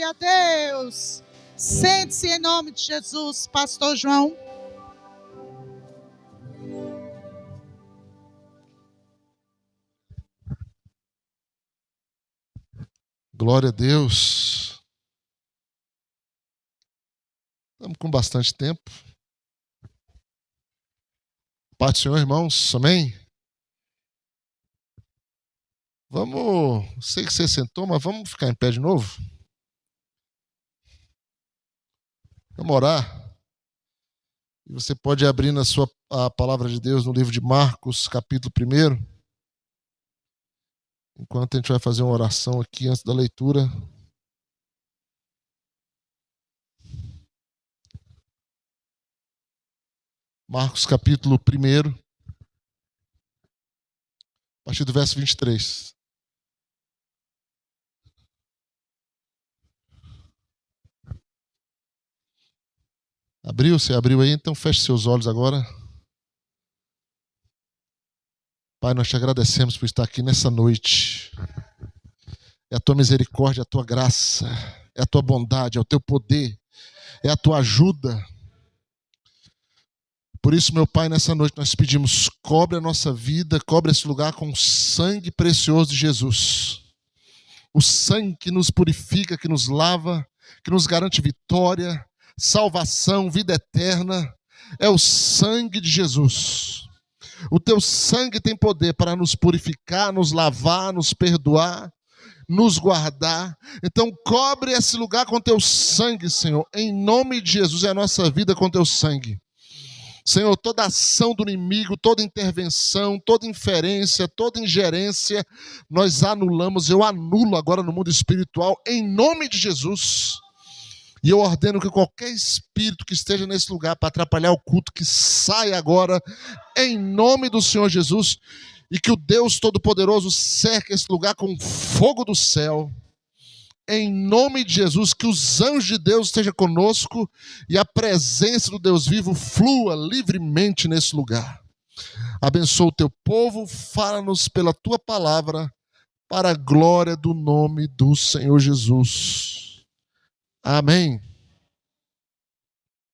Glória a Deus. Sente-se em nome de Jesus, Pastor João. Glória a Deus. Estamos com bastante tempo. Paz do Senhor, irmãos. Amém? Sei que você sentou, mas vamos ficar em pé de novo? Vamos orar. E você pode abrir a palavra de Deus no livro de Marcos, capítulo 1. Enquanto a gente vai fazer uma oração aqui antes da leitura. Marcos, capítulo 1, a partir do verso 23. Abriu? Você abriu aí? Então feche seus olhos agora. Pai, nós te agradecemos por estar aqui nessa noite. É a tua misericórdia, é a tua graça, é a tua bondade, é o teu poder, é a tua ajuda. Por isso, meu Pai, nessa noite nós pedimos, cobre a nossa vida, cobre esse lugar com o sangue precioso de Jesus. O sangue que nos purifica, que nos lava, que nos garante vitória, salvação, vida eterna. É o sangue de Jesus. O teu sangue tem poder para nos purificar, nos lavar, nos perdoar, nos guardar. Então cobre esse lugar com teu sangue, Senhor. Em nome de Jesus, é a nossa vida com teu sangue. Senhor, toda ação do inimigo, toda intervenção, toda inferência, toda ingerência, nós anulamos, eu anulo agora no mundo espiritual, em nome de Jesus. E eu ordeno que qualquer espírito que esteja nesse lugar para atrapalhar o culto, que saia agora, em nome do Senhor Jesus, e que o Deus Todo-Poderoso cerque esse lugar com fogo do céu. Em nome de Jesus, que os anjos de Deus estejam conosco e a presença do Deus vivo flua livremente nesse lugar. Abençoa o teu povo, fala-nos pela tua palavra, para a glória do nome do Senhor Jesus. Amém.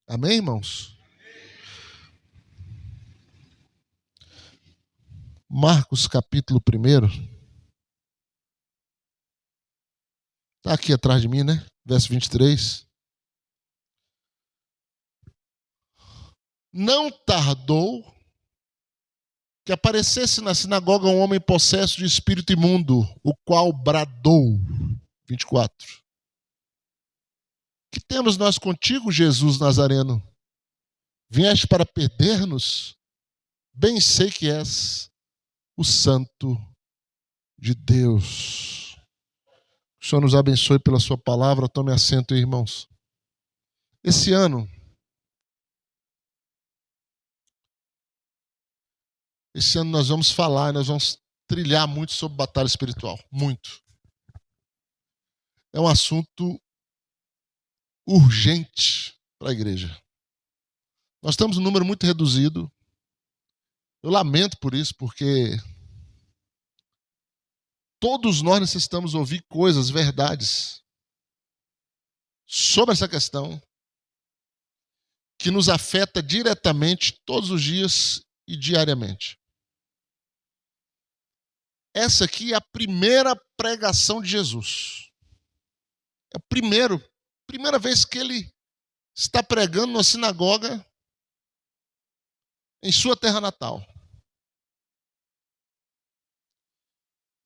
Amém, irmãos? Marcos capítulo 1. Está aqui atrás de mim, né? Verso 23. Não tardou que aparecesse na sinagoga um homem possesso de espírito imundo, o qual bradou. 24. Que temos nós contigo, Jesus Nazareno? Vieste para perder-nos? Bem sei que és o Santo de Deus. O Senhor nos abençoe pela sua palavra. Tome assento aí, irmãos. Esse ano nós vamos falar, nós vamos trilhar muito sobre batalha espiritual. Muito. É um assunto urgente para a igreja. Nós estamos um número muito reduzido. Eu lamento por isso, porque todos nós necessitamos ouvir coisas, verdades sobre essa questão que nos afeta diretamente todos os dias e diariamente. Essa aqui é a primeira pregação de Jesus. É a primeira vez que ele está pregando na sinagoga em sua terra natal.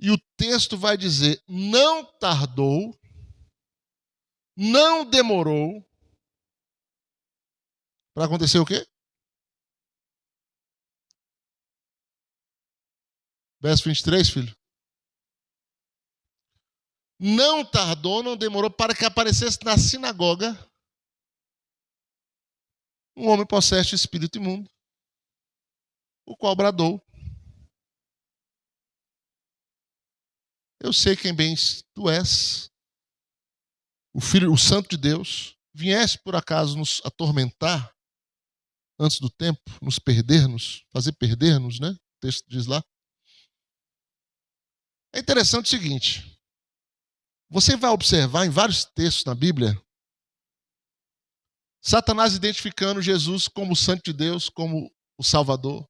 E o texto vai dizer, não tardou, não demorou, para acontecer o quê? Verso 23, filho. Não tardou, não demorou, para que aparecesse na sinagoga um homem possesso de espírito imundo, o qual bradou. Eu sei quem bem tu és, o Filho, o Santo de Deus, viesse por acaso nos atormentar antes do tempo, nos perdermos, fazer perdermos, né? O texto diz lá. É interessante o seguinte, Você vai observar em vários textos na Bíblia, Satanás identificando Jesus como o Santo de Deus, como o Salvador,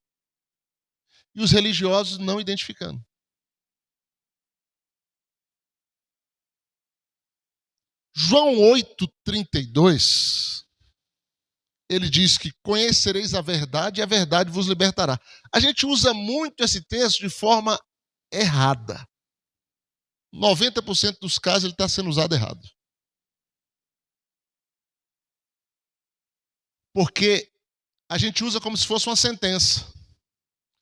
e os religiosos não identificando. João 8,32, ele diz que conhecereis a verdade e a verdade vos libertará. A gente usa muito esse texto de forma errada. 90% dos casos ele está sendo usado errado. Porque a gente usa como se fosse uma sentença.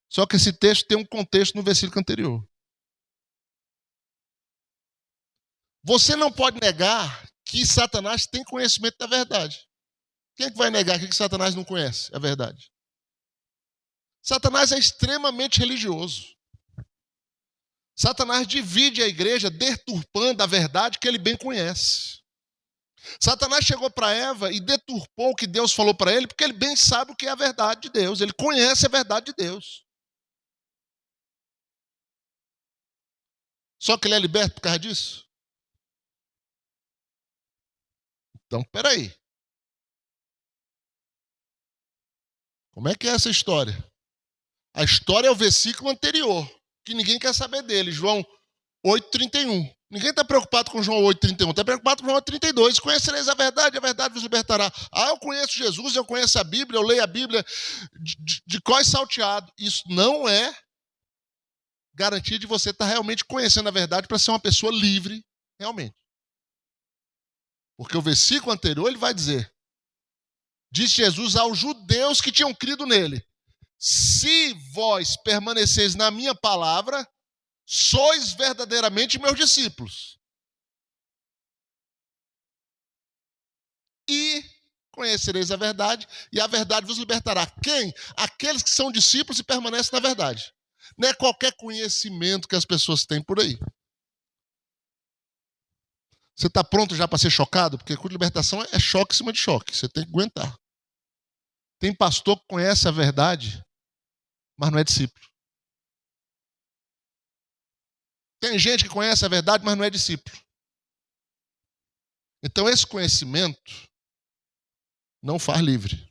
Só que esse texto tem um contexto no versículo anterior. Você não pode negar que Satanás tem conhecimento da verdade. Quem é que vai negar que Satanás não conhece a verdade? Satanás é extremamente religioso. Satanás divide a igreja deturpando a verdade que ele bem conhece. Satanás chegou para Eva e deturpou o que Deus falou para ele, porque ele bem sabe o que é a verdade de Deus. Ele conhece a verdade de Deus. Só que ele é liberto por causa disso? Então, peraí. Como é que é essa história? A história é o versículo anterior, que ninguém quer saber dele, João 8,31. Ninguém está preocupado com João 8,31, está preocupado com João 8,32. Conhecereis a verdade vos libertará. Ah, eu conheço Jesus, eu conheço a Bíblia, eu leio a Bíblia de cós salteado. Isso não é garantia de você estar realmente conhecendo a verdade para ser uma pessoa livre, realmente. Porque o versículo anterior ele vai dizer: diz Jesus aos judeus que tinham crido nele: se vós permaneceis na minha palavra, sois verdadeiramente meus discípulos. E conhecereis a verdade, e a verdade vos libertará. Quem? Aqueles que são discípulos e permanecem na verdade. Não é qualquer conhecimento que as pessoas têm por aí. Você está pronto já para ser chocado? Porque com libertação é choque em cima de choque. Você tem que aguentar. Tem pastor que conhece a verdade, mas não é discípulo. Tem gente que conhece a verdade, mas não é discípulo. Então esse conhecimento não faz livre.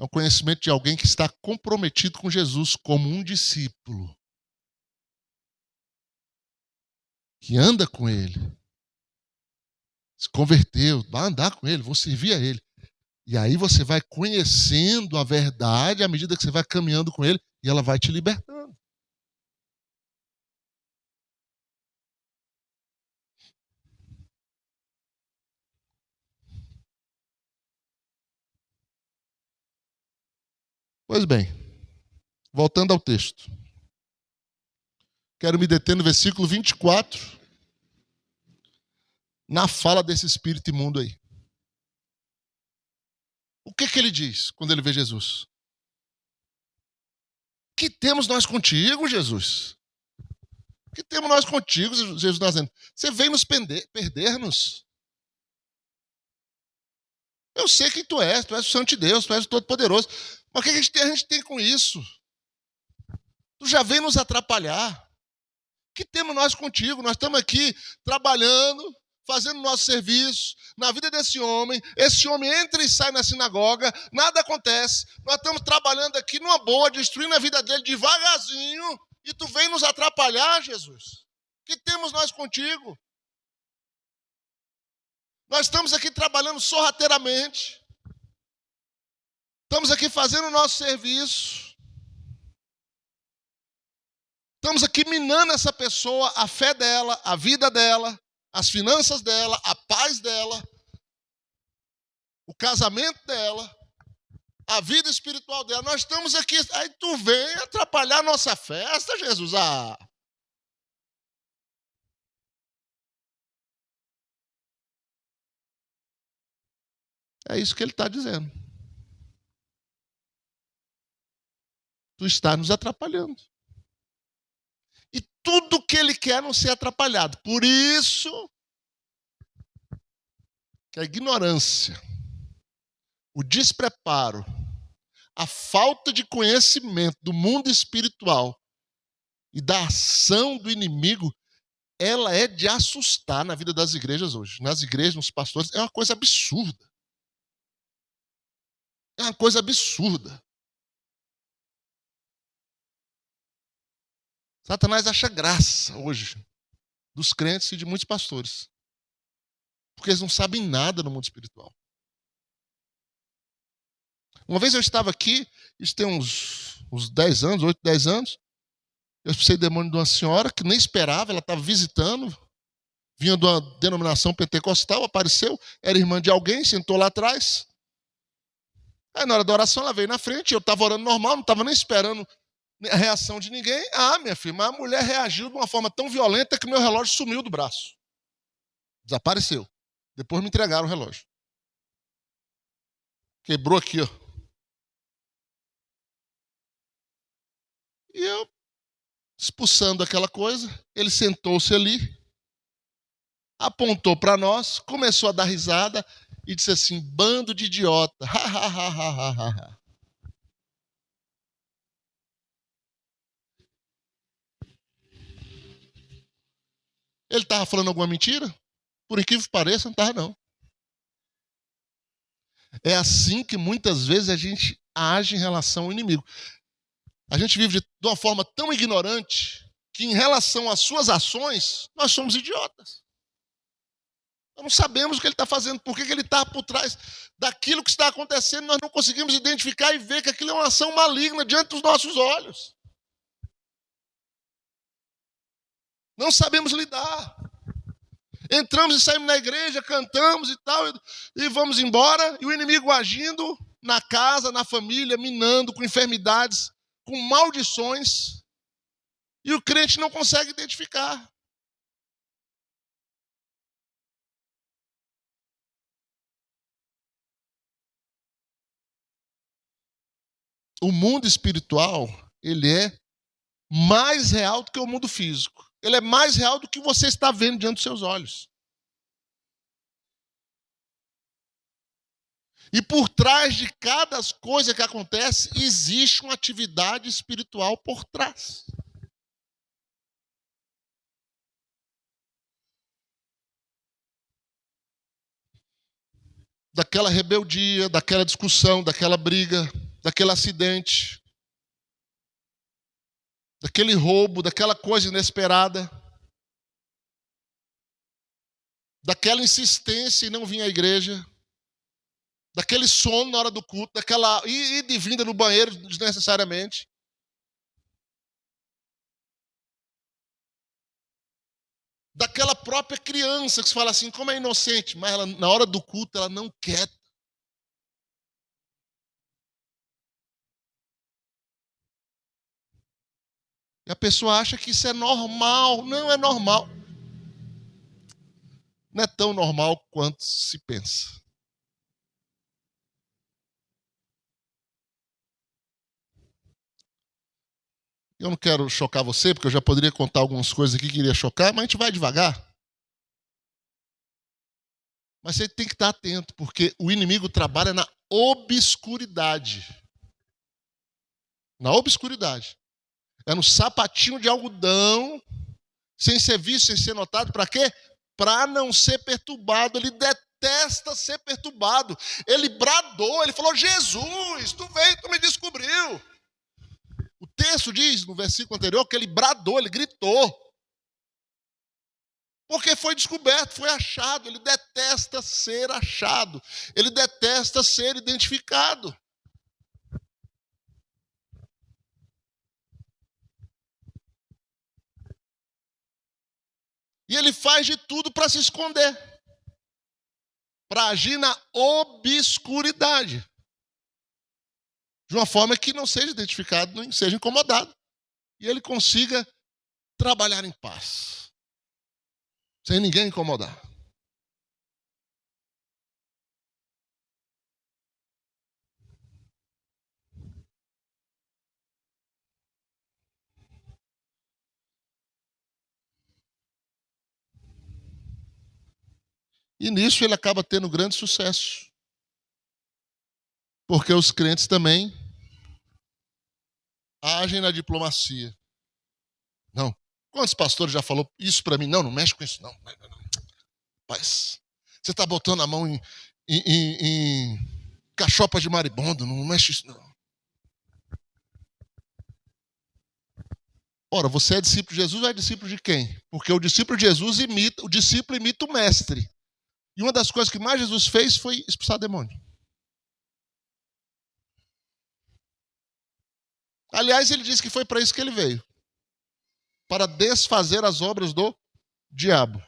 É um conhecimento de alguém que está comprometido com Jesus como um discípulo. Que anda com ele. Se converteu, vai andar com ele, vou servir a ele. E aí você vai conhecendo a verdade à medida que você vai caminhando com ele e ela vai te libertando. Pois bem, voltando ao texto. Quero me deter no versículo 24, na fala desse espírito imundo aí. O que ele diz quando ele vê Jesus? Que temos nós contigo, Jesus? Que temos nós contigo, Jesus dizendo? Você vem nos perder-nos? Eu sei quem tu és o Santo de Deus, tu és o Todo-Poderoso. Mas o que a gente tem com isso? Tu já vem nos atrapalhar. Que temos nós contigo? Nós estamos aqui trabalhando, fazendo nosso serviço, na vida desse homem. Esse homem entra e sai na sinagoga, nada acontece. Nós estamos trabalhando aqui numa boa, destruindo a vida dele devagarzinho, e tu vem nos atrapalhar, Jesus. Que temos nós contigo? Nós estamos aqui trabalhando sorrateiramente. Estamos aqui fazendo o nosso serviço. Estamos aqui minando essa pessoa, a fé dela, a vida dela, as finanças dela, a paz dela, o casamento dela, a vida espiritual dela. Nós estamos aqui, aí tu vem atrapalhar a nossa festa, Jesus. Ah. É isso que ele está dizendo. Tu está nos atrapalhando. E tudo que ele quer é não ser atrapalhado. Por isso que a ignorância, o despreparo, a falta de conhecimento do mundo espiritual e da ação do inimigo, ela é de assustar na vida das igrejas hoje. Nas igrejas, nos pastores, é uma coisa absurda. É uma coisa absurda. Satanás acha graça hoje dos crentes e de muitos pastores. Porque eles não sabem nada no mundo espiritual. Uma vez eu estava aqui, isso tem uns 10 anos, 8, 10 anos, eu expulsei demônio de uma senhora que nem esperava, ela estava visitando, vinha de uma denominação pentecostal, apareceu, era irmã de alguém, sentou lá atrás. Aí na hora da oração ela veio na frente, eu estava orando normal, não estava nem esperando a reação de ninguém. Ah, minha filha, mas a mulher reagiu de uma forma tão violenta que meu relógio sumiu do braço. Desapareceu. Depois me entregaram o relógio. Quebrou aqui, ó. E eu, expulsando aquela coisa, ele sentou-se ali, apontou para nós, começou a dar risada e disse assim: bando de idiota. Ele estava falando alguma mentira? Por incrível que pareça, não estava, não. É assim que muitas vezes a gente age em relação ao inimigo. A gente vive de uma forma tão ignorante que em relação às suas ações, nós somos idiotas. Nós não sabemos o que ele está fazendo, por que ele está por trás daquilo que está acontecendo, nós não conseguimos identificar e ver que aquilo é uma ação maligna diante dos nossos olhos. Não sabemos lidar. Entramos e saímos na igreja, cantamos e tal, e vamos embora, e o inimigo agindo na casa, na família, minando com enfermidades, com maldições, e o crente não consegue identificar. O mundo espiritual, ele é mais real do que o mundo físico. Ele é mais real do que você está vendo diante dos seus olhos. E por trás de cada coisa que acontece, existe uma atividade espiritual por trás. Daquela rebeldia, daquela discussão, daquela briga, daquele acidente, daquele roubo, daquela coisa inesperada, daquela insistência em não vir à igreja, daquele sono na hora do culto, daquela ida e vinda no banheiro desnecessariamente. Daquela própria criança que se fala assim, como é inocente, mas ela, na hora do culto ela não quer. E a pessoa acha que isso é normal. Não é normal. Não é tão normal quanto se pensa. Eu não quero chocar você, porque eu já poderia contar algumas coisas aqui que iria chocar, mas a gente vai devagar. Mas você tem que estar atento, porque o inimigo trabalha na obscuridade. Na obscuridade. É no sapatinho de algodão, sem ser visto, sem ser notado, para quê? Para não ser perturbado. Ele detesta ser perturbado. Ele bradou, ele falou: Jesus, tu veio, tu me descobriu. O texto diz, no versículo anterior, que ele bradou, ele gritou. Porque foi descoberto, foi achado. Ele detesta ser achado. Ele detesta ser identificado. E ele faz de tudo para se esconder. Para agir na obscuridade. De uma forma que não seja identificado, nem seja incomodado. E ele consiga trabalhar em paz. Sem ninguém incomodar. E nisso ele acaba tendo grande sucesso. Porque os crentes também agem na diplomacia. Não. Quantos pastores já falou isso para mim? Não, não mexe com isso, não. Rapaz, você está botando a mão em cachopa de maribondo, não mexe isso, não. Ora, você é discípulo de Jesus ou é discípulo de quem? Porque o discípulo de Jesus o discípulo imita o mestre. E uma das coisas que mais Jesus fez foi expulsar demônio. Aliás, ele disse que foi para isso que ele veio. Para desfazer as obras do diabo.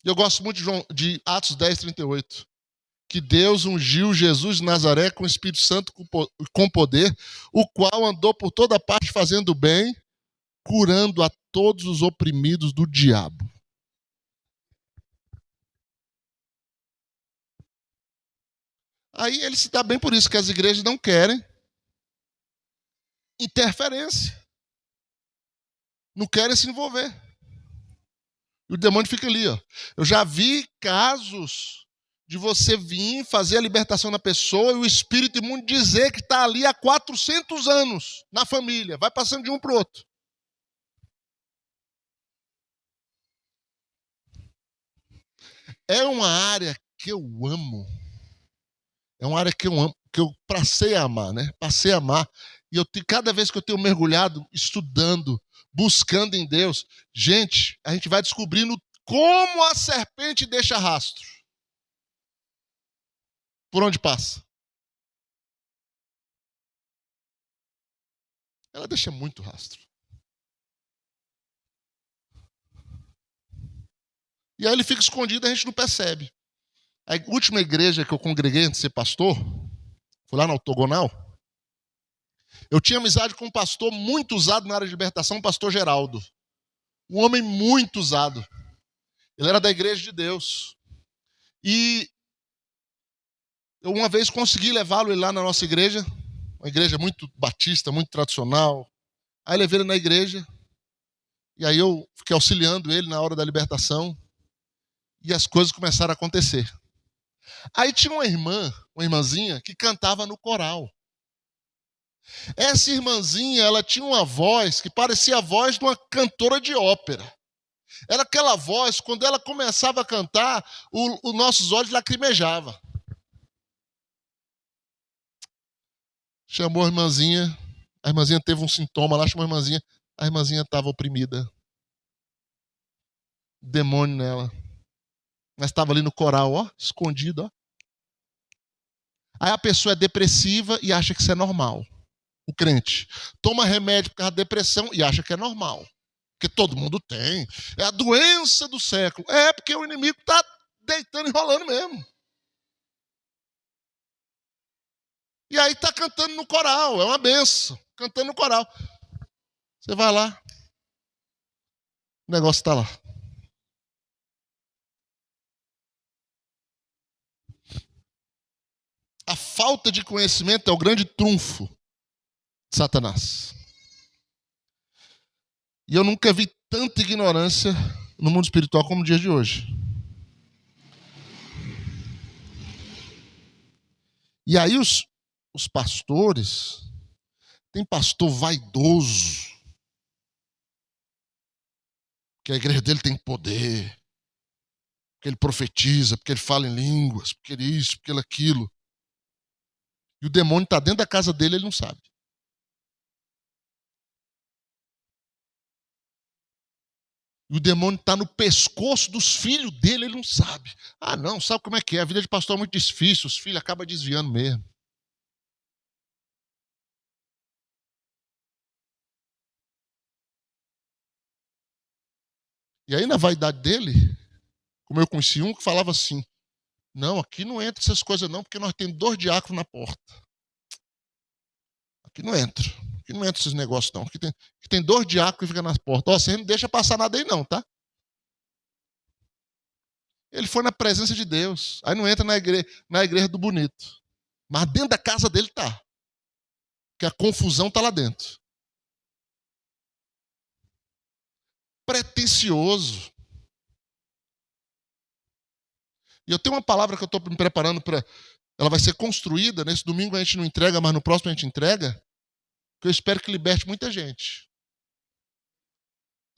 Eu gosto muito de Atos 10, 38. Que Deus ungiu Jesus de Nazaré com o Espírito Santo com poder, o qual andou por toda parte fazendo bem, curando a todos os oprimidos do diabo. Aí ele se dá bem por isso, que as igrejas não querem interferência. Não querem se envolver. E o demônio fica ali, ó. Eu já vi casos de você vir fazer a libertação na pessoa e o espírito imundo dizer que está ali há 400 anos na família. Vai passando de um para o outro. É uma área que eu amo. É uma área que eu amo, que eu passei a amar, né? Passei a amar. E cada vez que eu tenho mergulhado, estudando, buscando em Deus, a gente vai descobrindo como a serpente deixa rastro. Por onde passa? Ela deixa muito rastro. E aí ele fica escondido e a gente não percebe. A última igreja que eu congreguei antes de ser pastor, foi lá na Octogonal, eu tinha amizade com um pastor muito usado na área de libertação, o pastor Geraldo. Um homem muito usado. Ele era da igreja de Deus. E eu uma vez consegui levá-lo lá na nossa igreja, uma igreja muito batista, muito tradicional. Aí levei ele na igreja, e aí eu fiquei auxiliando ele na hora da libertação, e as coisas começaram a acontecer. Aí tinha uma irmãzinha, que cantava no coral. Essa irmãzinha, ela tinha uma voz que parecia a voz de uma cantora de ópera. Era aquela voz, quando ela começava a cantar, os nossos olhos lacrimejavam. Chamou a irmãzinha teve um sintoma lá, chamou a irmãzinha estava oprimida. Demônio nela. Mas estava ali no coral, ó, escondido, ó. Aí a pessoa é depressiva e acha que isso é normal. O crente toma remédio por causa da depressão e acha que é normal. Porque todo mundo tem. É a doença do século. É porque o inimigo está deitando e enrolando mesmo. E aí está cantando no coral. É uma benção. Cantando no coral. Você vai lá. O negócio está lá. A falta de conhecimento é o grande trunfo de Satanás. E eu nunca vi tanta ignorância no mundo espiritual como no dia de hoje. E aí os pastores, tem pastor vaidoso, que a igreja dele tem poder, porque ele profetiza, porque ele fala em línguas, porque ele isso, porque ele aquilo. E o demônio está dentro da casa dele, ele não sabe. E o demônio está no pescoço dos filhos dele, ele não sabe. Ah, não, sabe como é que é? A vida de pastor é muito difícil, os filhos acabam desviando mesmo. E aí, na vaidade dele, como eu conheci um que falava assim, não, aqui não entra essas coisas não, porque nós temos 2 diáconos na porta. Aqui não entra esses negócios não. Aqui tem 2 diáconos que ficam nas portas. Ó, você não deixa passar nada aí não, tá? Ele foi na presença de Deus. Aí não entra na igreja do bonito. Mas dentro da casa dele tá. Porque a confusão tá lá dentro. Pretencioso. E eu tenho uma palavra que eu estou me preparando para... Ela vai ser construída. Nesse domingo a gente não entrega, mas no próximo a gente entrega. Que eu espero que liberte muita gente.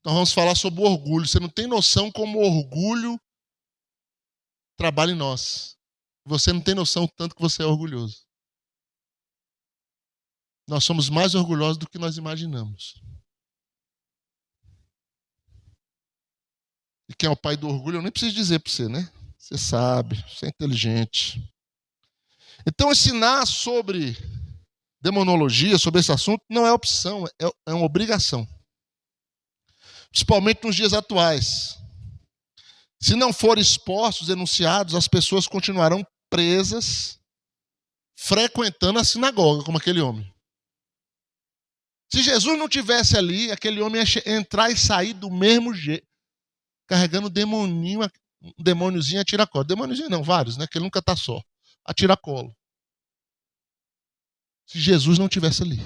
Nós vamos falar sobre o orgulho. Você não tem noção como o orgulho trabalha em nós. Você não tem noção o tanto que você é orgulhoso. Nós somos mais orgulhosos do que nós imaginamos. E quem é o pai do orgulho, eu nem preciso dizer para você, né? Você sabe, você é inteligente. Então, ensinar sobre demonologia, sobre esse assunto, não é opção, é uma obrigação. Principalmente nos dias atuais. Se não forem expostos, denunciados, as pessoas continuarão presas, frequentando a sinagoga, como aquele homem. Se Jesus não tivesse ali, aquele homem ia entrar e sair do mesmo jeito, carregando um demôniozinho a tiracolo. Demôniozinho não, vários, né? Que ele nunca está só. A tiracolo. Se Jesus não tivesse ali.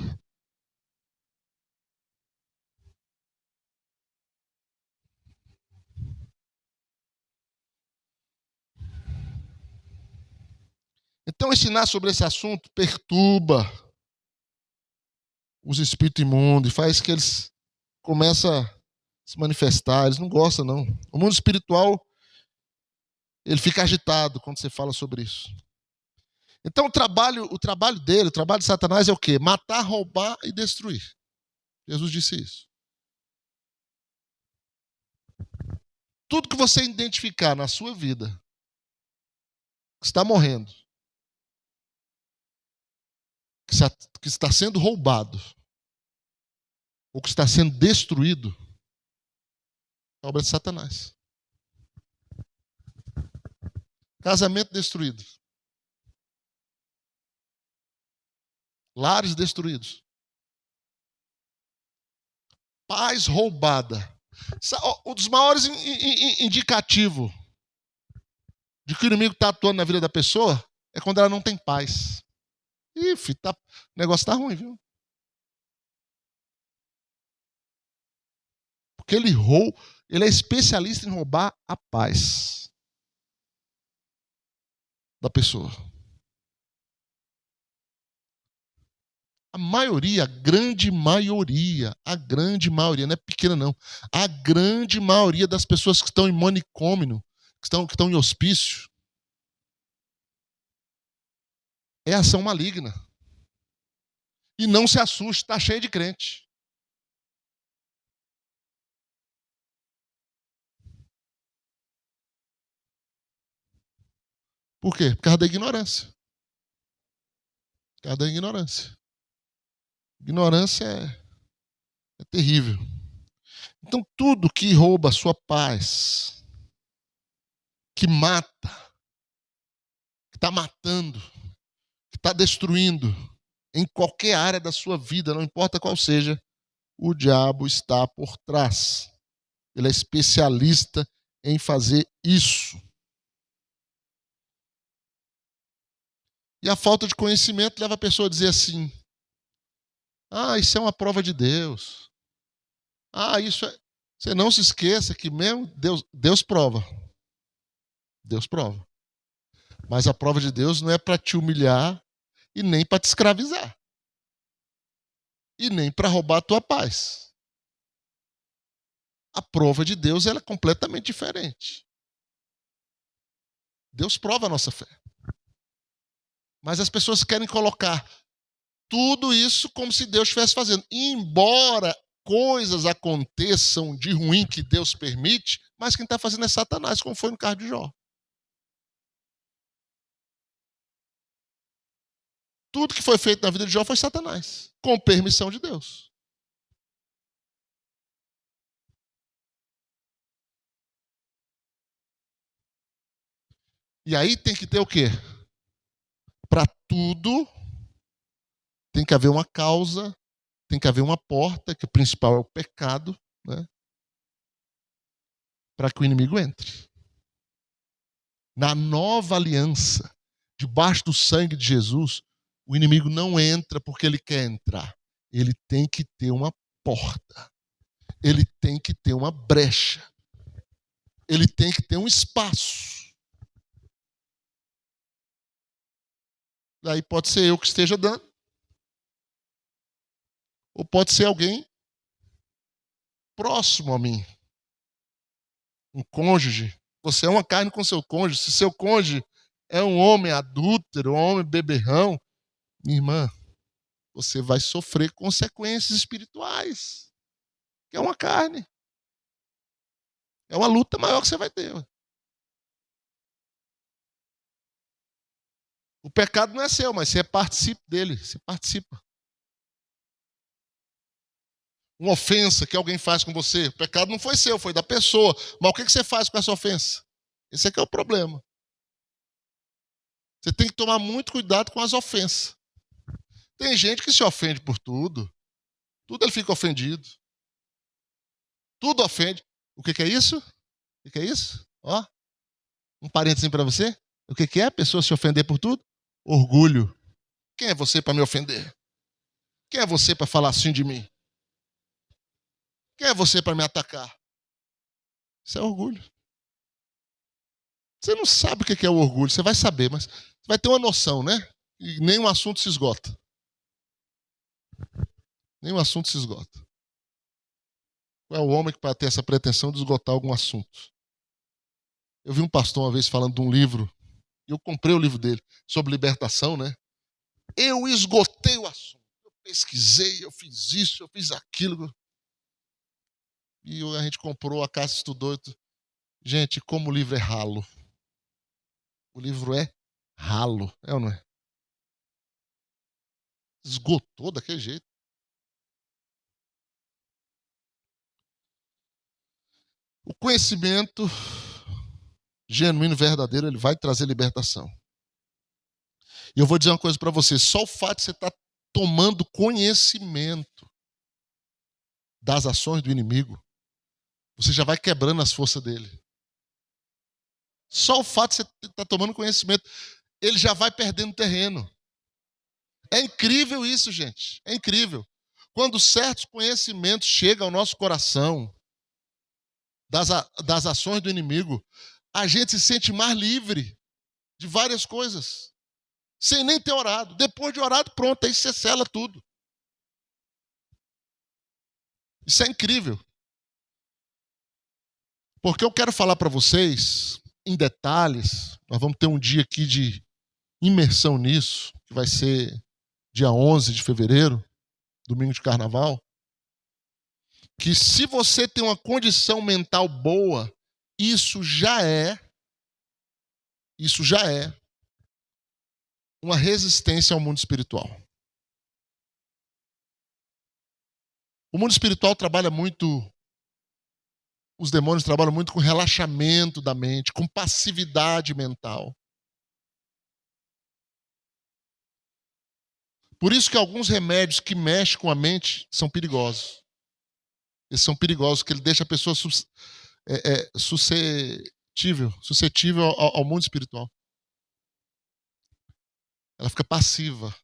Então, ensinar sobre esse assunto perturba os espíritos imundos e faz que eles começam a se manifestar. Eles não gostam, não. O mundo espiritual, ele fica agitado quando você fala sobre isso. Então, o trabalho dele, o trabalho de Satanás é o quê? Matar, roubar e destruir. Jesus disse isso. Tudo que você identificar na sua vida que está morrendo, que está sendo roubado, ou que está sendo destruído, é obra de Satanás. Casamento destruído. Lares destruídos. Paz roubada. Um dos maiores indicativos de que o inimigo está atuando na vida da pessoa é quando ela não tem paz. Ih, filho, o negócio está ruim, viu? Porque ele é especialista em roubar a paz da pessoa. A maioria, a grande maioria, não é pequena não, a grande maioria das pessoas que estão em manicômio, que estão em hospício, é ação maligna. E não se assuste, está cheio de crente. Por quê? Por causa da ignorância. Por causa da ignorância. Ignorância é terrível. Então, tudo que rouba a sua paz, que mata, que está matando, que está destruindo, em qualquer área da sua vida, não importa qual seja, o diabo está por trás. Ele é especialista em fazer isso. E a falta de conhecimento leva a pessoa a dizer assim: ah, isso é uma prova de Deus. Ah, isso é. Você não se esqueça que mesmo Deus prova. Deus prova. Mas a prova de Deus não é para te humilhar e nem para te escravizar. E nem para roubar a tua paz. A prova de Deus ela é completamente diferente. Deus prova a nossa fé. Mas as pessoas querem colocar tudo isso como se Deus estivesse fazendo. Embora coisas aconteçam de ruim que Deus permite, mas quem está fazendo é Satanás, como foi no caso de Jó. Tudo que foi feito na vida de Jó foi Satanás, com permissão de Deus. E aí tem que ter o quê? Para tudo tem que haver uma causa, tem que haver uma porta, que o principal é o pecado, né? Para que o inimigo entre. Na nova aliança, debaixo do sangue de Jesus, o inimigo não entra porque ele quer entrar. Ele tem que ter uma porta. Ele tem que ter uma brecha. Ele tem que ter um espaço. Daí pode ser eu que esteja dando. Ou pode ser alguém próximo a mim, um cônjuge, você é uma carne com seu cônjuge. Se seu cônjuge é um homem adúltero, um homem beberrão, minha irmã, você vai sofrer consequências espirituais. Que é uma carne. É uma luta maior que você vai ter. O pecado não é seu, mas você participa dele. Você participa. Uma ofensa que alguém faz com você, o pecado não foi seu, foi da pessoa. Mas o que você faz com essa ofensa? Esse aqui é o problema. Você tem que tomar muito cuidado com as ofensas. Tem gente que se ofende por tudo. Tudo ele fica ofendido. Tudo ofende. O que é isso? O que é isso? Ó, um parênteses para você. O que é a pessoa se ofender por tudo? Orgulho. Quem é você para me ofender? Quem é você para falar assim de mim? Quem é você para me atacar? Isso é orgulho. Você não sabe o que é o orgulho. Você vai saber, mas você vai ter uma noção, né? E nenhum assunto se esgota. Nenhum assunto se esgota. Qual é o homem que para ter essa pretensão de esgotar algum assunto? Eu vi um pastor uma vez falando de um livro, e eu comprei o livro dele, sobre libertação, né? Eu esgotei o assunto. Eu pesquisei, eu fiz isso, eu fiz aquilo. E a gente comprou, a casa estudou. Gente, como o livro é ralo. O livro é ralo, é ou não é? Esgotou daquele jeito. O conhecimento genuíno, verdadeiro, ele vai trazer libertação. E eu vou dizer uma coisa para você, só o fato de você estar tomando conhecimento das ações do inimigo, você já vai quebrando as forças dele. Só o fato de você estar tomando conhecimento, ele já vai perdendo terreno. É incrível isso, gente. É incrível. Quando certos conhecimentos chegam ao nosso coração, das ações do inimigo, a gente se sente mais livre de várias coisas, sem nem ter orado. Depois de orado, pronto, aí você sela tudo. Isso é incrível. Porque eu quero falar para vocês, em detalhes, nós vamos ter um dia aqui de imersão nisso, que vai ser dia 11 de fevereiro, domingo de carnaval, que se você tem uma condição mental boa, isso já é uma resistência ao mundo espiritual. O mundo espiritual trabalha muito, os demônios trabalham muito com relaxamento da mente, com passividade mental. Por isso que alguns remédios que mexem com a mente são perigosos. Eles são perigosos, porque ele deixa a pessoa suscetível ao mundo espiritual. Ela fica passiva.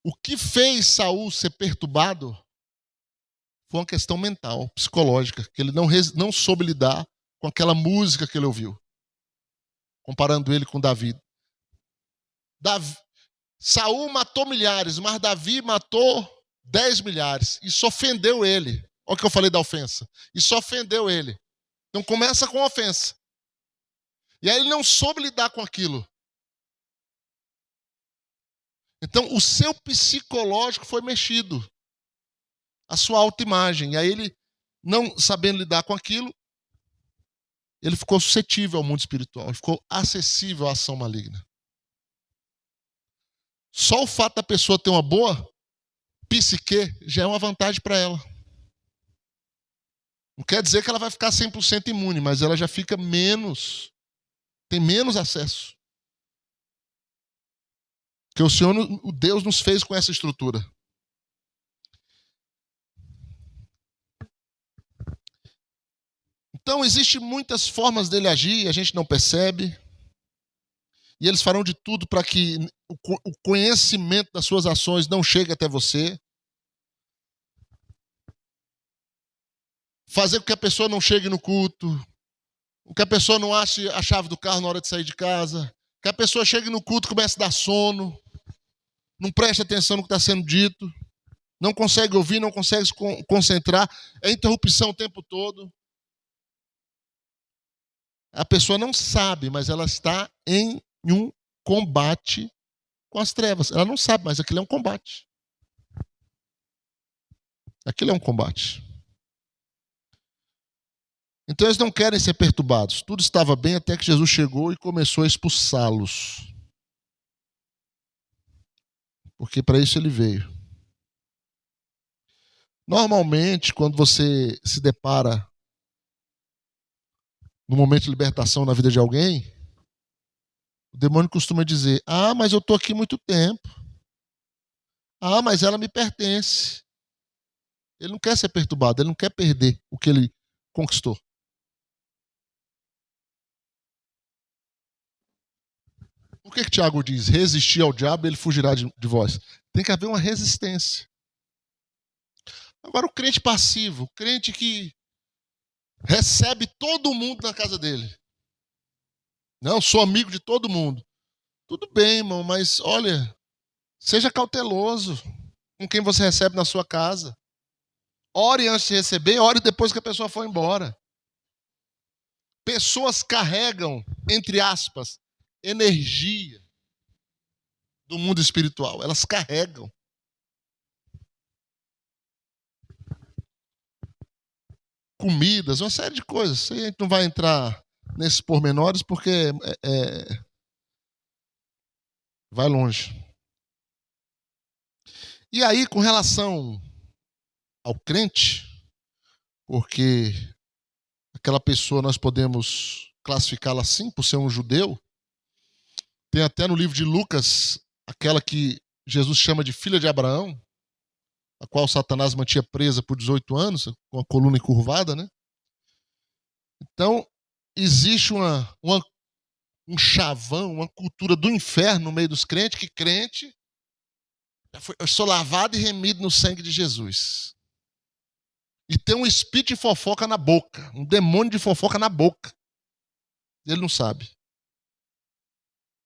O que fez Saul ser perturbado foi uma questão mental, psicológica, que ele não soube lidar com aquela música que ele ouviu, comparando ele com Davi. Saul matou milhares, mas Davi matou 10 milhares. Isso ofendeu ele. Olha o que eu falei da ofensa. Isso ofendeu ele. Então começa com ofensa. E aí ele não soube lidar com aquilo. Então o seu psicológico foi mexido. A sua autoimagem. E aí ele, não sabendo lidar com aquilo, ele ficou suscetível ao mundo espiritual. Ele ficou acessível à ação maligna. Só o fato da pessoa ter uma boa psique já é uma vantagem para ela. Não quer dizer que ela vai ficar 100% imune, mas ela já fica tem menos acesso. Porque o Deus nos fez com essa estrutura. Então, existem muitas formas dele agir, a gente não percebe. E eles farão de tudo para que o conhecimento das suas ações não chegue até você. Fazer com que a pessoa não chegue no culto. Que a pessoa não ache a chave do carro na hora de sair de casa. Que a pessoa chegue no culto e comece a dar sono. Não preste atenção no que está sendo dito. não consegue ouvir, não consegue se concentrar, é interrupção o tempo todo. A pessoa não sabe, mas ela está em um combate com as trevas. Ela não sabe, mas aquilo é um combate. Aquilo é um combate. Então eles não querem ser perturbados. Tudo estava bem até que Jesus chegou e começou a expulsá-los. Porque para isso ele veio. Normalmente, quando você se depara no momento de libertação na vida de alguém, o demônio costuma dizer: ah, mas eu estou aqui muito tempo. Ah, mas ela me pertence. Ele não quer ser perturbado, ele não quer perder o que ele conquistou. Por que Tiago diz: resistir ao diabo e ele fugirá de vós? Tem que haver uma resistência. Agora, o crente passivo, o crente que recebe todo mundo na casa dele. Não, sou amigo de todo mundo. Tudo bem, irmão, mas olha, seja cauteloso com quem você recebe na sua casa. Ore antes de receber, ore depois que a pessoa for embora. Pessoas carregam, entre aspas, energia do mundo espiritual. Elas carregam. Comidas, uma série de coisas. A gente não vai entrar nesses pormenores porque vai longe. E aí, com relação ao crente, porque aquela pessoa nós podemos classificá-la assim, por ser um judeu, tem até no livro de Lucas, aquela que Jesus chama de filha de Abraão, a qual Satanás mantinha presa por 18 anos, com a coluna encurvada, né? Então, existe um chavão, uma cultura do inferno no meio dos crentes, que crente, eu sou lavado e remido no sangue de Jesus. E tem um espírito de fofoca na boca, um demônio de fofoca na boca. Ele não sabe.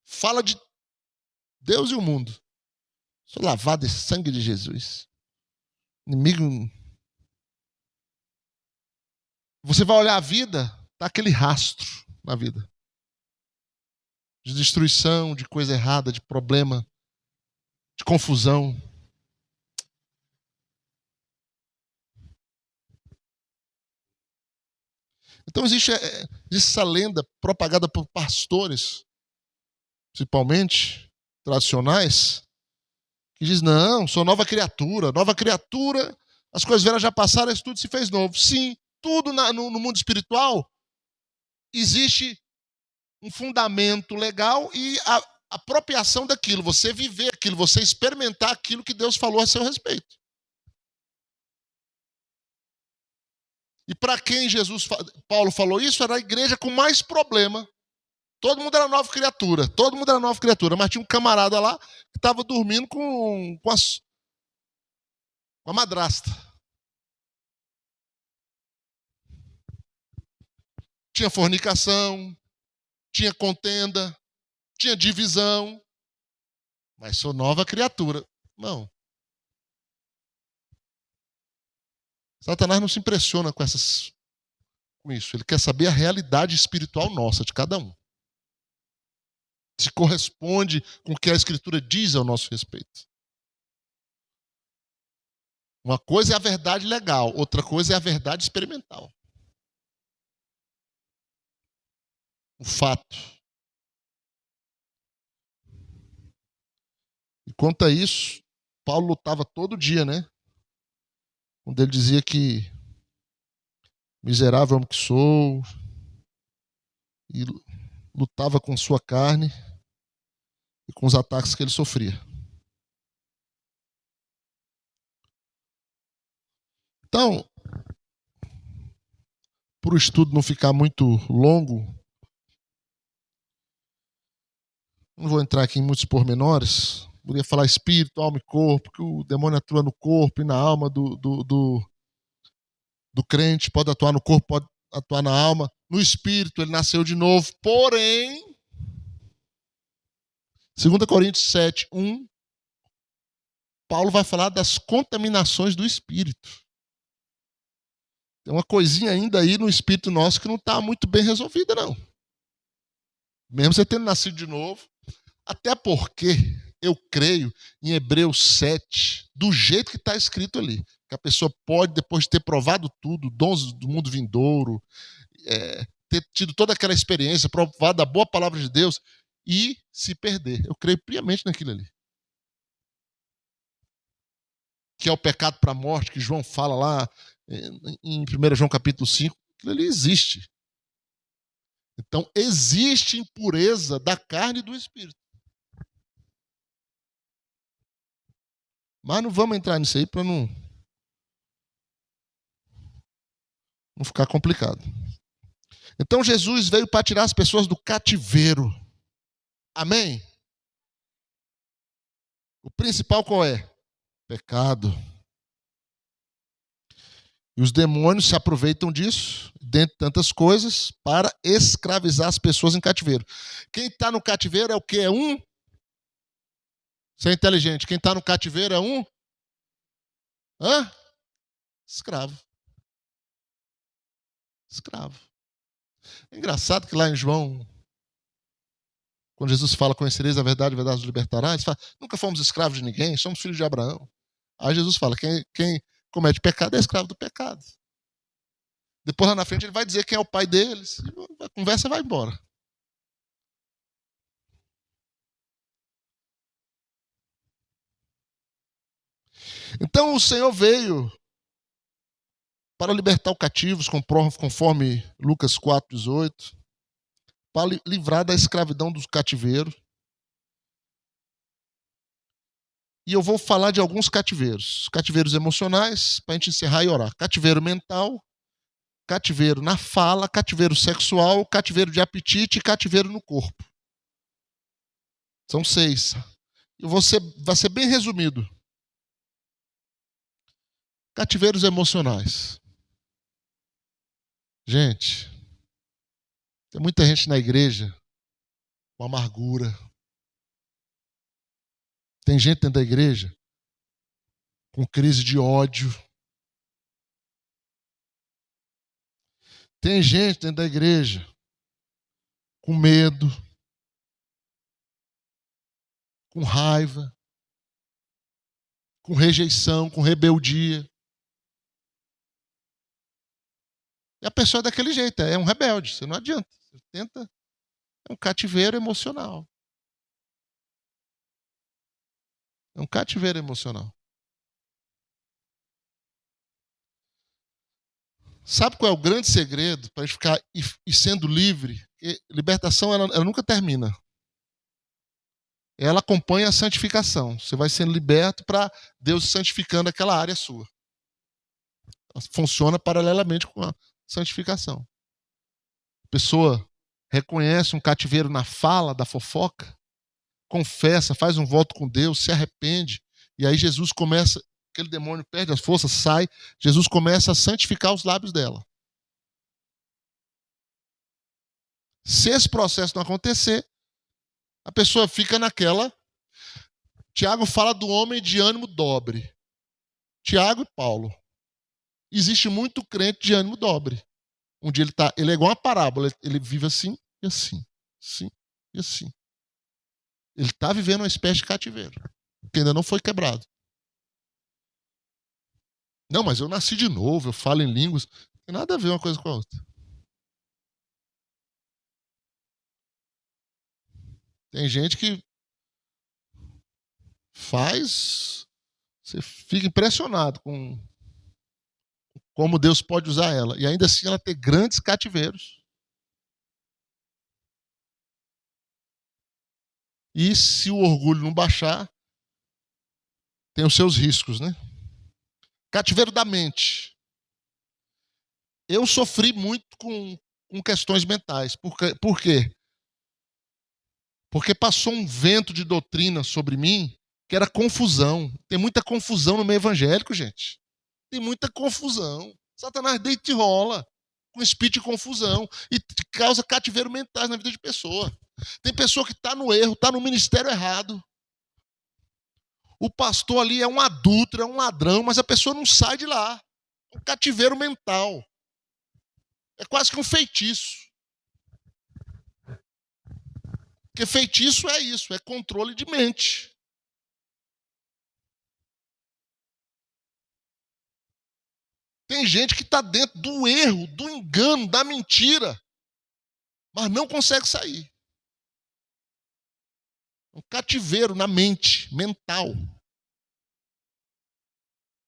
Fala de Deus e o mundo. Sou lavado em sangue de Jesus. Inimigo. Você vai olhar a vida, tá aquele rastro na vida. De destruição, de coisa errada, de problema, de confusão. Então existe essa lenda propagada por pastores, principalmente tradicionais, que diz: não, sou nova criatura, as coisas velhas já passaram, isso tudo se fez novo. Sim, tudo no mundo espiritual existe um fundamento legal e a apropriação daquilo, você viver aquilo, você experimentar aquilo que Deus falou a seu respeito. E para quem Paulo falou isso, era a igreja com mais problema. Todo mundo era nova criatura, mas tinha um camarada lá que estava dormindo com a madrasta. Tinha fornicação, tinha contenda, tinha divisão, mas sou nova criatura. Não. Satanás não se impressiona com isso. Ele quer saber a realidade espiritual nossa, de cada um. Se corresponde com o que a Escritura diz ao nosso respeito. Uma coisa é a verdade legal, outra coisa é a verdade experimental. O fato. E quanto a isso, Paulo lutava todo dia, né? Quando ele dizia que miserável homem que sou, e lutava com sua carne e com os ataques que ele sofria. Então, para o estudo não ficar muito longo, não vou entrar aqui em muitos pormenores. Poderia falar espírito, alma e corpo, que o demônio atua no corpo e na alma do crente, pode atuar no corpo, pode atuar na alma. No espírito, ele nasceu de novo. Porém, 2 Coríntios 7, 1, Paulo vai falar das contaminações do espírito. Tem uma coisinha ainda aí no espírito nosso que não está muito bem resolvida, não. Mesmo você tendo nascido de novo. Até porque eu creio em Hebreus 7, do jeito que está escrito ali. Que a pessoa pode, depois de ter provado tudo, dons do mundo vindouro, ter tido toda aquela experiência, provado a boa palavra de Deus, e se perder. Eu creio piamente naquilo ali. Que é o pecado para a morte, que João fala lá em 1 João capítulo 5, aquilo ali existe. Então, existe impureza da carne e do espírito. Mas não vamos entrar nisso aí para não ficar complicado. Então, Jesus veio para tirar as pessoas do cativeiro. Amém? O principal qual é? Pecado. E os demônios se aproveitam disso, dentre tantas coisas, para escravizar as pessoas em cativeiro. Quem está no cativeiro é o quê? É um? Você é inteligente. Quem está no cativeiro é um? Escravo. Escravo. É engraçado que lá em João, quando Jesus fala, conhecereis a verdade os libertará, ele fala, nunca fomos escravos de ninguém, somos filhos de Abraão. Aí Jesus fala, quem comete pecado é escravo do pecado. Depois lá na frente ele vai dizer quem é o pai deles, a conversa vai embora. Então o Senhor veio para libertar os cativos, conforme Lucas 4,18, para livrar da escravidão dos cativeiros. E eu vou falar de alguns cativeiros. Cativeiros emocionais, para a gente encerrar e orar. Cativeiro mental, cativeiro na fala, cativeiro sexual, cativeiro de apetite e cativeiro no corpo. São 6. E vai ser bem resumido. Cativeiros emocionais. Gente, tem muita gente na igreja com amargura. Tem gente dentro da igreja com crise de ódio. Tem gente dentro da igreja com medo, com raiva, com rejeição, com rebeldia. E a pessoa é daquele jeito, é um rebelde, você não adianta. Você tenta, é um cativeiro emocional. É um cativeiro emocional. Sabe qual é o grande segredo para a gente ficar e sendo livre? Porque libertação ela nunca termina. Ela acompanha a santificação. Você vai sendo liberto para Deus santificando aquela área sua. Ela funciona paralelamente com a santificação. A pessoa reconhece um cativeiro na fala da fofoca, confessa, faz um voto com Deus, se arrepende, e aí Jesus começa, aquele demônio perde as forças, sai, Jesus começa a santificar os lábios dela. Se esse processo não acontecer, a pessoa fica naquela. Tiago fala do homem de ânimo dobre. Tiago e Paulo. Existe muito crente de ânimo dobre. Um dia ele é igual uma parábola, ele vive assim e assim, assim e assim. Ele está vivendo uma espécie de cativeiro, que ainda não foi quebrado. Não, mas eu nasci de novo, eu falo em línguas. Não tem nada a ver uma coisa com a outra. Tem gente que faz, você fica impressionado com como Deus pode usar ela. E ainda assim ela tem grandes cativeiros. E se o orgulho não baixar, tem os seus riscos, né? Cativeiro da mente. Eu sofri muito com questões mentais. Por quê? Porque passou um vento de doutrina sobre mim que era confusão. Tem muita confusão no meio evangélico, gente. Tem muita confusão. Satanás deita e rola com espírito de confusão e causa cativeiro mental na vida de pessoa. Tem pessoa que está no erro, está no ministério errado. O pastor ali é um adúltero, é um ladrão, mas a pessoa não sai de lá. É um cativeiro mental. É quase que um feitiço. Porque feitiço é isso, é controle de mente. Tem gente que está dentro do erro, do engano, da mentira, mas não consegue sair. Um cativeiro na mente, mental.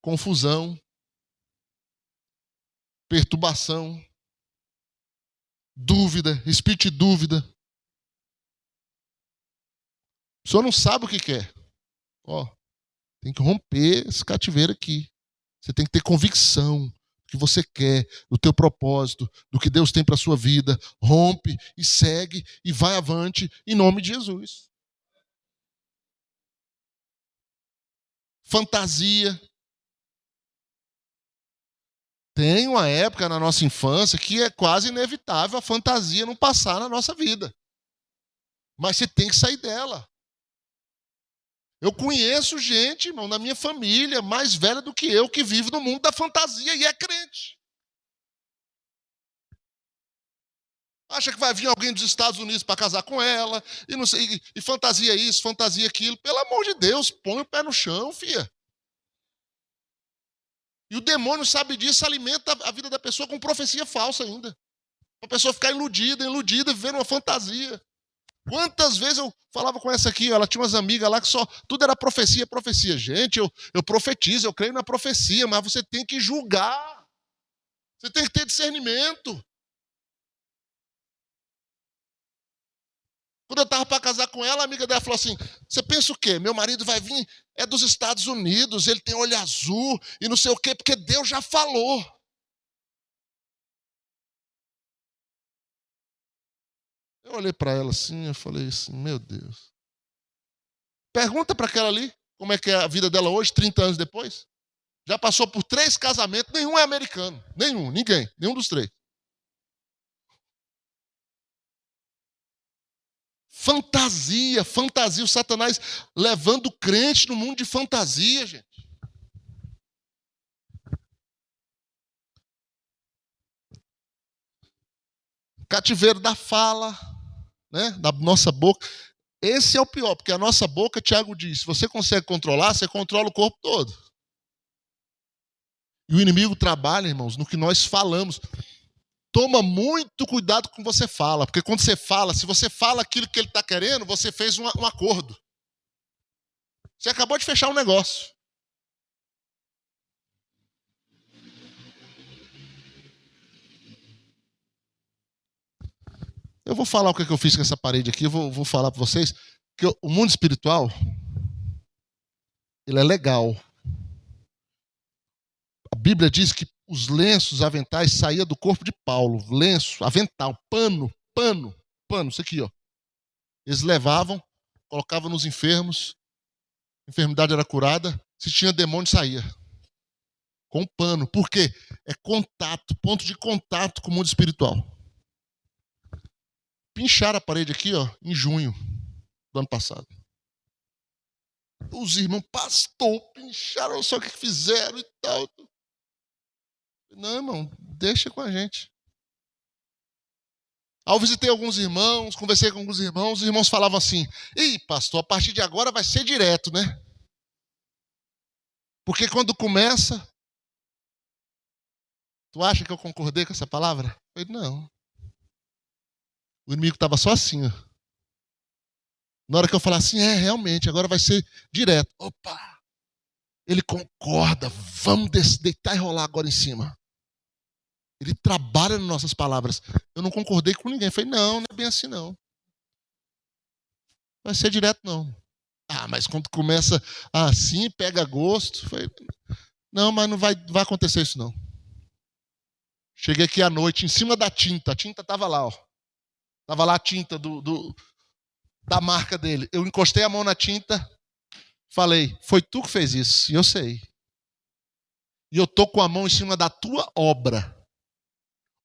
Confusão, perturbação, dúvida, espírito de dúvida. O senhor não sabe o que quer. Ó, tem que romper esse cativeiro aqui. Você tem que ter convicção do que você quer, do teu propósito, do que Deus tem para a sua vida. Rompe e segue e vai avante em nome de Jesus. Fantasia. Tem uma época na nossa infância que é quase inevitável a fantasia não passar na nossa vida. Mas você tem que sair dela. Eu conheço gente, irmão, na minha família, mais velha do que eu, que vive no mundo da fantasia e é crente. Acha que vai vir alguém dos Estados Unidos para casar com ela, e, não sei, e fantasia isso, fantasia aquilo. Pelo amor de Deus, põe o pé no chão, filha. E o demônio sabe disso, alimenta a vida da pessoa com profecia falsa ainda. A pessoa ficar iludida, vivendo uma fantasia. Quantas vezes eu falava com essa aqui, ela tinha umas amigas lá que só tudo era profecia, profecia. Gente, eu profetizo, eu creio na profecia, mas você tem que julgar. Você tem que ter discernimento. Quando eu estava para casar com ela, a amiga dela falou assim, você pensa o quê? Meu marido vai vir, é dos Estados Unidos, ele tem olho azul e não sei o quê, porque Deus já falou. Eu olhei para ela assim, eu falei assim, meu Deus. Pergunta para aquela ali, como é que é a vida dela hoje, 30 anos depois. Já passou por 3 casamentos, nenhum é americano. Nenhum dos 3. Fantasia, o Satanás levando o crente no mundo de fantasia, gente. Cativeiro da fala, né, da nossa boca. Esse é o pior, porque a nossa boca, Tiago diz, se você consegue controlar, você controla o corpo todo. E o inimigo trabalha, irmãos, no que nós falamos. Toma muito cuidado com o que você fala, porque quando você fala, se você fala aquilo que ele está querendo, você fez um acordo. Você acabou de fechar um negócio. Eu vou falar o que eu fiz com essa parede aqui, eu vou falar para vocês que o mundo espiritual, ele é legal. A Bíblia diz que os lenços, aventais, saíam do corpo de Paulo. Lenço, avental, pano, isso aqui, ó. Eles levavam, colocavam nos enfermos, a enfermidade era curada, se tinha demônio, saía. Com pano. Por quê? É contato, ponto de contato com o mundo espiritual. Pincharam a parede aqui, ó, em junho do ano passado. Os irmãos, pastor, pincharam, só o que fizeram e tal. Não, irmão, deixa com a gente. Aí eu visitei alguns irmãos, conversei com alguns irmãos, os irmãos falavam assim, ih, pastor, a partir de agora vai ser direto, né? Porque quando começa, tu acha que eu concordei com essa palavra? Eu falei, não. O inimigo estava só assim, ó. Na hora que eu falar assim, realmente, agora vai ser direto. Opa! Ele concorda, vamos deitar e rolar agora em cima. Ele trabalha nas nossas palavras. Eu não concordei com ninguém. Eu falei, não é bem assim não. Vai ser direto não. Ah, mas quando começa assim, pega gosto. Eu falei, não, mas não vai acontecer isso não. Cheguei aqui à noite, em cima da tinta. A tinta estava lá, ó. Estava lá a tinta da marca dele. Eu encostei a mão na tinta, falei, foi tu que fez isso. E eu sei. E eu tô com a mão em cima da tua obra.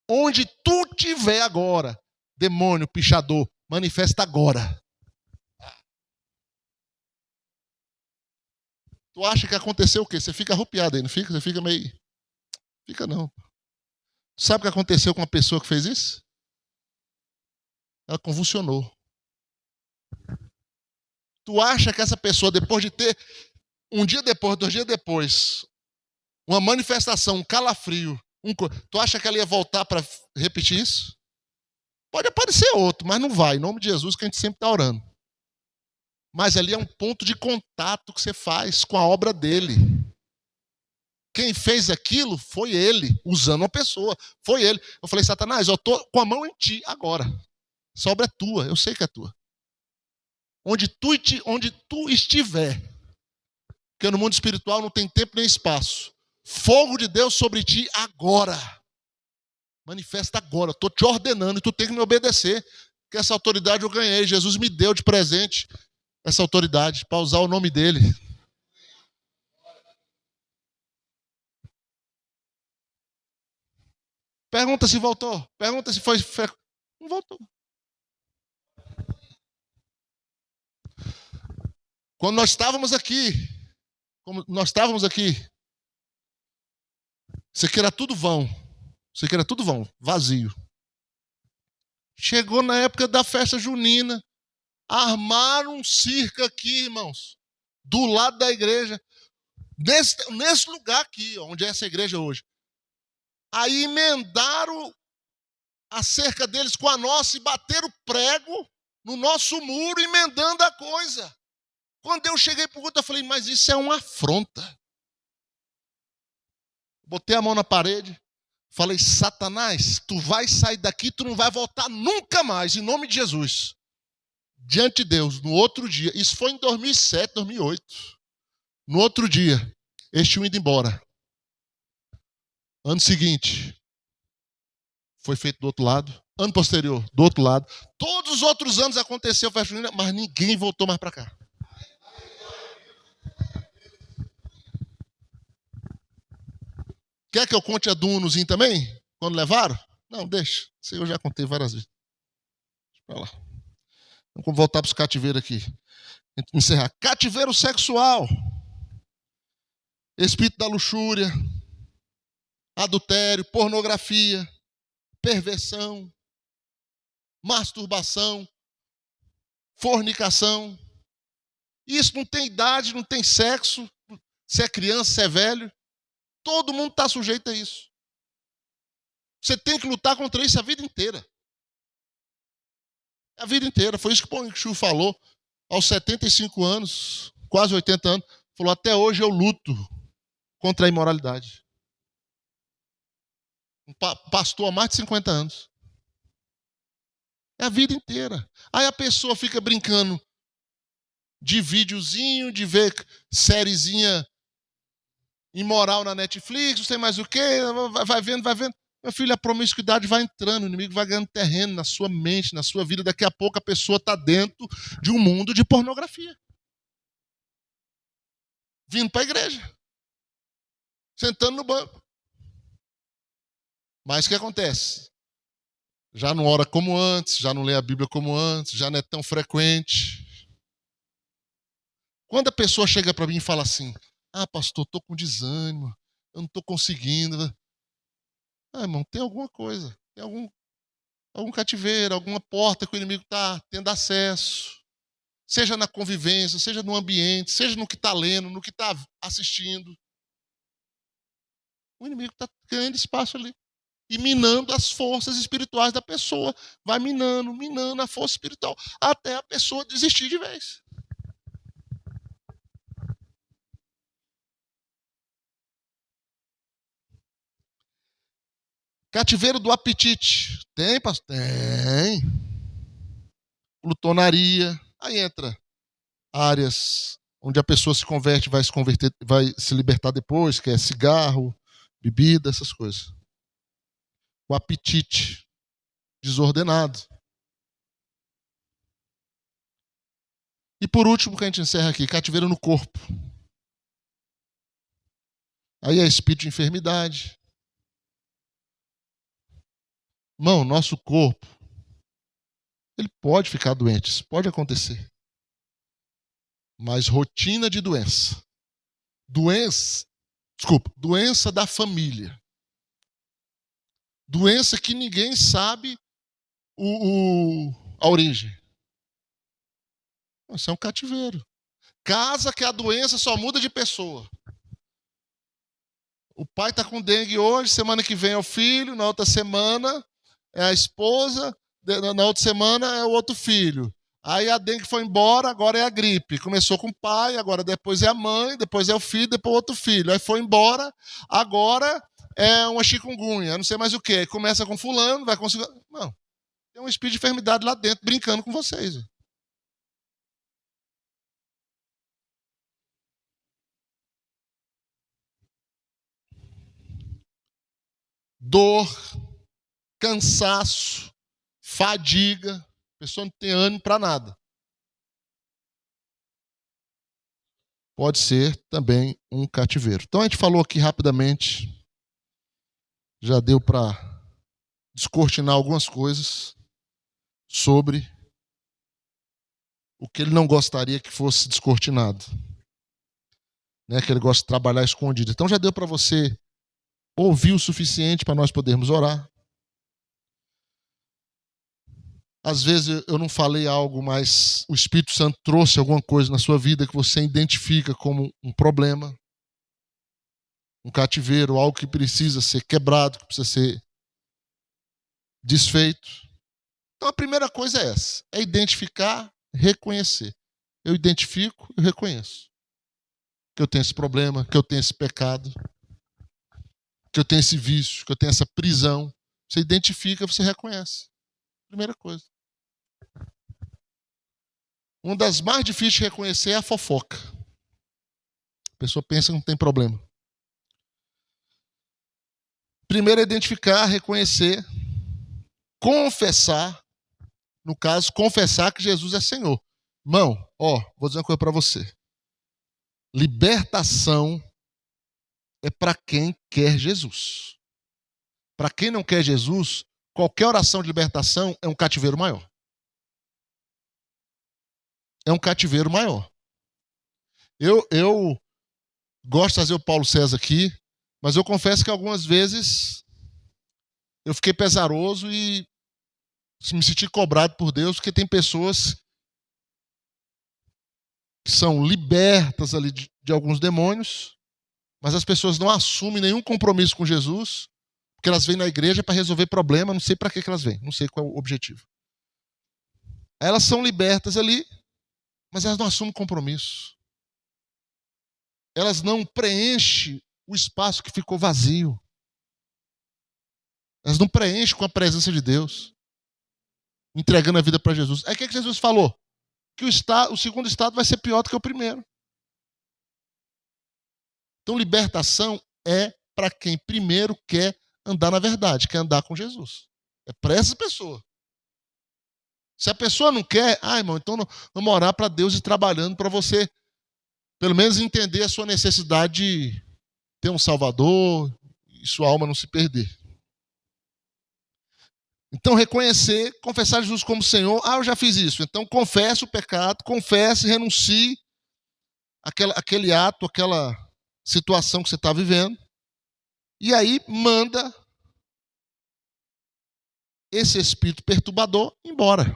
Onde tu estiver agora, demônio, pichador, manifesta agora. Tu acha que aconteceu o quê? Você fica arrupiado aí, não fica? Você fica meio... Fica não. Sabe o que aconteceu com uma pessoa que fez isso? Ela convulsionou. Tu acha que essa pessoa, depois de ter, um dia depois, 2 dias depois, uma manifestação, um calafrio, tu acha que ela ia voltar para repetir isso? Pode aparecer outro, mas não vai. Em nome de Jesus, que a gente sempre está orando. Mas ali é um ponto de contato que você faz com a obra dele. Quem fez aquilo foi ele, usando uma pessoa. Foi ele. Eu falei, Satanás, eu estou com a mão em ti agora. Essa obra é tua, eu sei que é tua. Onde tu estiver, porque no mundo espiritual não tem tempo nem espaço. Fogo de Deus sobre ti agora. Manifesta agora. Estou te ordenando e tu tem que me obedecer. Porque essa autoridade eu ganhei. Jesus me deu de presente essa autoridade para usar o nome dele. Pergunta se voltou. Pergunta se foi. Não voltou. Quando nós estávamos aqui, isso aqui era tudo vão. Isso aqui era tudo vão, vazio. Chegou na época da festa junina, armaram um circo aqui, irmãos, do lado da igreja, nesse lugar aqui, onde é essa igreja hoje. Aí emendaram a cerca deles com a nossa e bateram prego no nosso muro, emendando a coisa. Quando eu cheguei para o culto, eu falei, mas isso é uma afronta. Botei a mão na parede, falei, Satanás, tu vai sair daqui, tu não vai voltar nunca mais, em nome de Jesus. Diante de Deus, no outro dia, isso foi em 2007, 2008. No outro dia, eles tinham ido embora. Ano seguinte, foi feito do outro lado. Ano posterior, do outro lado. Todos os outros anos aconteceu festa junina, mas ninguém voltou mais para cá. Quer que eu conte a do Unozinho também? Quando levaram? Não, deixa. Isso eu já contei várias vezes. Deixa pra lá. Vamos voltar para os cativeiros aqui. Encerrar. Cativeiro sexual. Espírito da luxúria. Adultério, pornografia, perversão, masturbação, fornicação. Isso não tem idade, não tem sexo. Se é criança, se é velho. Todo mundo está sujeito a isso. Você tem que lutar contra isso a vida inteira. A vida inteira. Foi isso que o Pong Chu falou. Aos 75 anos, quase 80 anos, falou, até hoje eu luto contra a imoralidade. Um pastor há mais de 50 anos. É a vida inteira. Aí a pessoa fica brincando de videozinho, de ver sériezinha imoral na Netflix, não sei mais o quê, vai vendo. Meu filho, a promiscuidade vai entrando, o inimigo vai ganhando terreno na sua mente, na sua vida. Daqui a pouco a pessoa está dentro de um mundo de pornografia. Vindo para a igreja. Sentando no banco. Mas o que acontece? Já não ora como antes, já não lê a Bíblia como antes, já não é tão frequente. Quando a pessoa chega para mim e fala assim, pastor, estou com desânimo, eu não estou conseguindo. Irmão, tem alguma coisa, tem algum cativeiro, alguma porta que o inimigo está tendo acesso. Seja na convivência, seja no ambiente, seja no que está lendo, no que está assistindo. O inimigo está ganhando espaço ali. E minando as forças espirituais da pessoa. Vai minando a força espiritual, até a pessoa desistir de vez. Cativeiro do apetite. Tem, pastor? Tem. Glutonaria. Aí entra áreas onde a pessoa se converte, vai se libertar depois, que é cigarro, bebida, essas coisas. O apetite desordenado. E por último, que a gente encerra aqui, cativeiro no corpo. Aí é espírito de enfermidade. Irmão, nosso corpo, ele pode ficar doente, isso pode acontecer. Mas rotina de doença, doença da família. Doença que ninguém sabe a origem. Isso é um cativeiro. Casa que a doença só muda de pessoa. O pai está com dengue hoje, semana que vem é o filho, na outra semana é a esposa, na outra semana é o outro filho. Aí a dengue foi embora, agora é a gripe. Começou com o pai, agora depois é a mãe, depois é o filho, depois o outro filho. Aí foi embora, agora é uma chikungunya, não sei mais o quê. Aí começa com fulano, vai com... Não, tem um espírito de enfermidade lá dentro brincando com vocês. Dor, cansaço, fadiga, a pessoa não tem ânimo para nada. Pode ser também um cativeiro. Então a gente falou aqui rapidamente, já deu para descortinar algumas coisas sobre o que ele não gostaria que fosse descortinado. Né, que ele gosta de trabalhar escondido. Então já deu para você ouvir o suficiente para nós podermos orar. Às vezes eu não falei algo, mas o Espírito Santo trouxe alguma coisa na sua vida que você identifica como um problema, um cativeiro, algo que precisa ser quebrado, que precisa ser desfeito. Então a primeira coisa é essa, é identificar, reconhecer. Eu identifico, eu reconheço que eu tenho esse problema, que eu tenho esse pecado, que eu tenho esse vício, que eu tenho essa prisão. Você identifica, você reconhece. Primeira coisa. Uma das mais difíceis de reconhecer é a fofoca. A pessoa pensa que não tem problema. Primeiro é identificar, reconhecer, confessar. No caso, confessar que Jesus é Senhor. Irmão, vou dizer uma coisa para você. Libertação é para quem quer Jesus. Para quem não quer Jesus, qualquer oração de libertação é um cativeiro maior. É um cativeiro maior. Eu gosto de trazer o Paulo César aqui, mas eu confesso que algumas vezes eu fiquei pesaroso e me senti cobrado por Deus, porque tem pessoas que são libertas ali de alguns demônios, mas as pessoas não assumem nenhum compromisso com Jesus, porque elas vêm na igreja para resolver problema, não sei para que elas vêm, não sei qual é o objetivo. Elas são libertas ali, mas elas não assumem compromisso. Elas não preenchem o espaço que ficou vazio. Elas não preenchem com a presença de Deus, entregando a vida para Jesus. Aí o que Jesus falou? Que o segundo estado vai ser pior do que o primeiro. Então, libertação é para quem primeiro quer andar na verdade, quer andar com Jesus. É para essa pessoa. Se a pessoa não quer, irmão, então vamos orar para Deus ir trabalhando para você, pelo menos entender a sua necessidade de ter um Salvador e sua alma não se perder. Então, reconhecer, confessar Jesus como Senhor. Eu já fiz isso. Então, confesse o pecado, confesse, renuncie aquele ato, aquela situação que você está vivendo. E aí, manda esse espírito perturbador embora.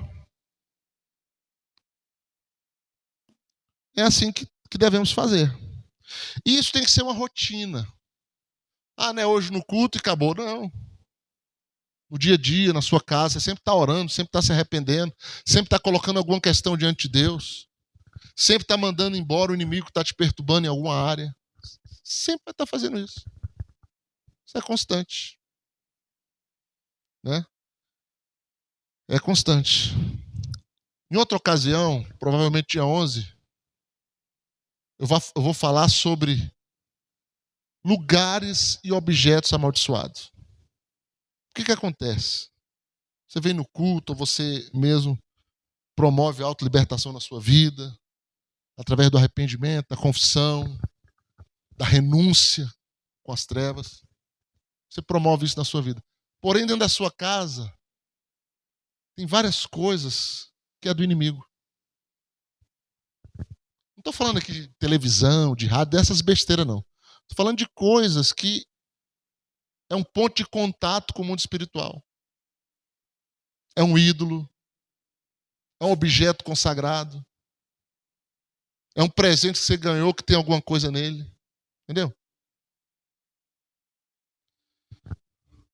É assim que devemos fazer. E isso tem que ser uma rotina. Não é hoje no culto e acabou. Não. No dia a dia, na sua casa, você sempre está orando, sempre está se arrependendo, sempre está colocando alguma questão diante de Deus, sempre está mandando embora o inimigo que está te perturbando em alguma área. Sempre vai estar fazendo isso. Isso é constante. Né? É constante. Em outra ocasião, provavelmente dia 11, eu vou falar sobre lugares e objetos amaldiçoados. O que acontece? Você vem no culto, ou você mesmo promove a autolibertação na sua vida, através do arrependimento, da confissão, da renúncia com as trevas. Você promove isso na sua vida. Porém, dentro da sua casa, tem várias coisas que é do inimigo. Não estou falando aqui de televisão, de rádio, dessas besteiras, não. Estou falando de coisas que é um ponto de contato com o mundo espiritual. É um ídolo, é um objeto consagrado, é um presente que você ganhou que tem alguma coisa nele. Entendeu?